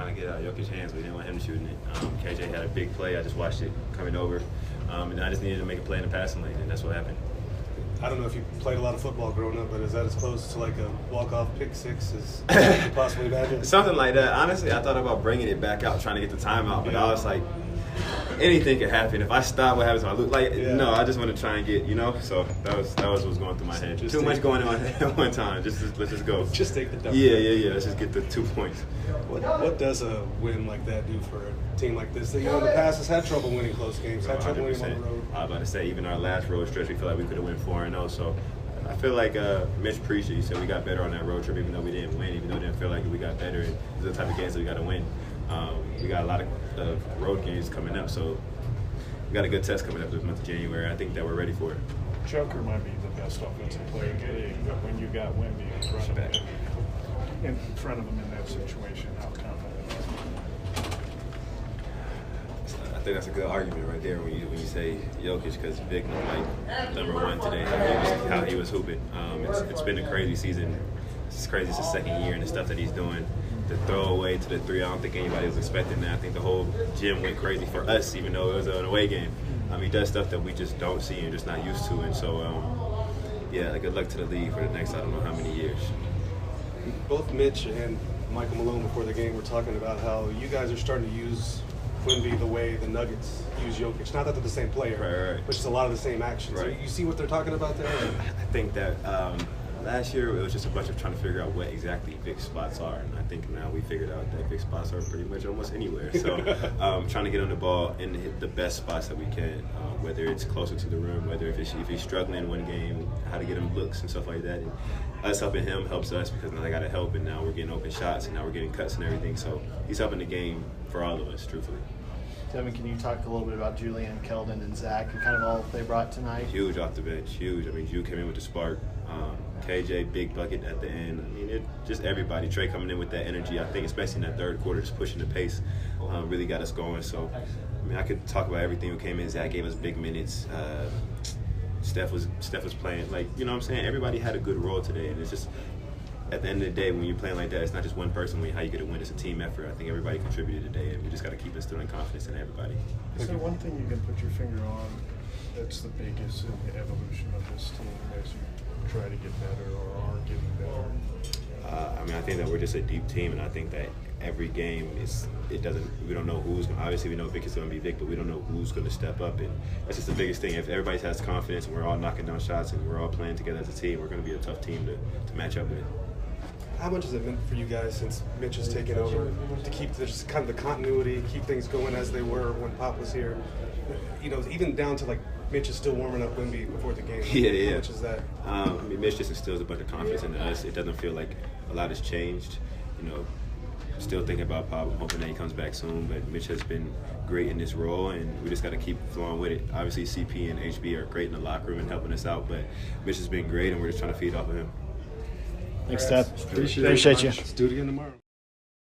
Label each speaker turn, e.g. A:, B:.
A: trying to get Jokic's hands. We didn't want him shooting it. KJ had a big play. I just watched it coming over. And I just needed to make a play in the passing lane, and that's what happened.
B: I don't know if you played a lot of football growing up, but is that as close to like a walk-off pick six as you could possibly imagine?
A: Something like that. Honestly, I thought about bringing it back out, trying to get the timeout, but I was like, anything could happen. If I stop, what happens if I lose? No, I just want to try and get, So that was what was going through my head. Too much going in my head at one time. Let's just go.
B: Just take the W.
A: Yeah. Let's just get the 2 points.
B: What does a win like that do for a team like this? That, in the past has had trouble winning close games, had trouble winning on the road.
A: I was about to say, even our last road stretch, we feel like we could have went 4-0. So I feel like Mitch preached it. He said we got better on that road trip, even though we didn't win, even though it didn't feel like we got better. And these are the type of games that we got to win. We got a lot of road games coming up, so we got a good test coming up this month of January. I think that we're ready for it.
C: Joker might be the best offensive player in the league, but when you got Wemby in front of him in that situation, how confident are you?
A: I think that's a good argument right there when you say Jokic, because Vic looked like #1 today. How he was hooping. It's been a crazy season. It's crazy. It's his second year, and the stuff that he's doing. The throwaway to the three, I don't think anybody was expecting that. I think the whole gym went crazy for us, even though it was an away game. He does stuff that we just don't see and just not used to. And so, good luck to the league for the next I don't know how many years.
B: Both Mitch and Michael Malone before the game were talking about how you guys are starting to use Wemby the way the Nuggets use Jokic. Not that they're the same player,
A: right.
B: but just a lot of the same actions.
A: Right.
B: So you see what they're talking about there?
A: I think that last year it was just a bunch of trying to figure out what exactly Vic's spots are, and I think now we figured out that Vic's spots are pretty much almost anywhere. So trying to get on the ball and hit the best spots that we can, whether it's closer to the rim, whether if he's struggling in one game, how to get him looks and stuff like that. And us helping him helps us because now I got to help, and now we're getting open shots, and now we're getting cuts and everything. So he's helping the game for all of us, truthfully.
D: Devin, can you talk a little bit about Julian, Keldon, and Zach and kind of all they brought tonight?
A: Huge off the bench, huge. Ju came in with the spark. KJ, big bucket at the end. Just everybody. Trey coming in with that energy. I think especially in that third quarter, just pushing the pace, really got us going. So, I could talk about everything who came in. Zach gave us big minutes. Steph was playing. You know what I'm saying? Everybody had a good role today, and it's just at the end of the day, when you're playing like that, it's not just one person. How you get a win, it's a team effort. I think everybody contributed today, and we just got to keep instilling confidence in everybody.
C: Is there one thing you can put your finger on that's the biggest in the evolution of this team as you try to get better or are getting better?
A: I think that we're just a deep team, and I think that every game we don't know who's going. Obviously, we know Vic is going to be Vic, but we don't know who's going to step up, and that's just the biggest thing. If everybody has confidence and we're all knocking down shots and we're all playing together as a team, we're going to be a tough team to match up with.
B: How much has it meant for you guys since Mitch has taken over to keep just kind of the continuity, keep things going as they were when Pop was here? Even down to Mitch is still warming up Wemby before the game.
A: Yeah.
B: How much is that?
A: Mitch just instills a bunch of confidence into us. It doesn't feel like a lot has changed. Still thinking about Pop. I'm hoping that he comes back soon. But Mitch has been great in this role, and we just got to keep flowing with it. Obviously, CP and HB are great in the locker room and helping us out, but Mitch has been great, and we're just trying to feed off of him.
D: Thanks, Dad.
B: Appreciate you. Let's do it again tomorrow.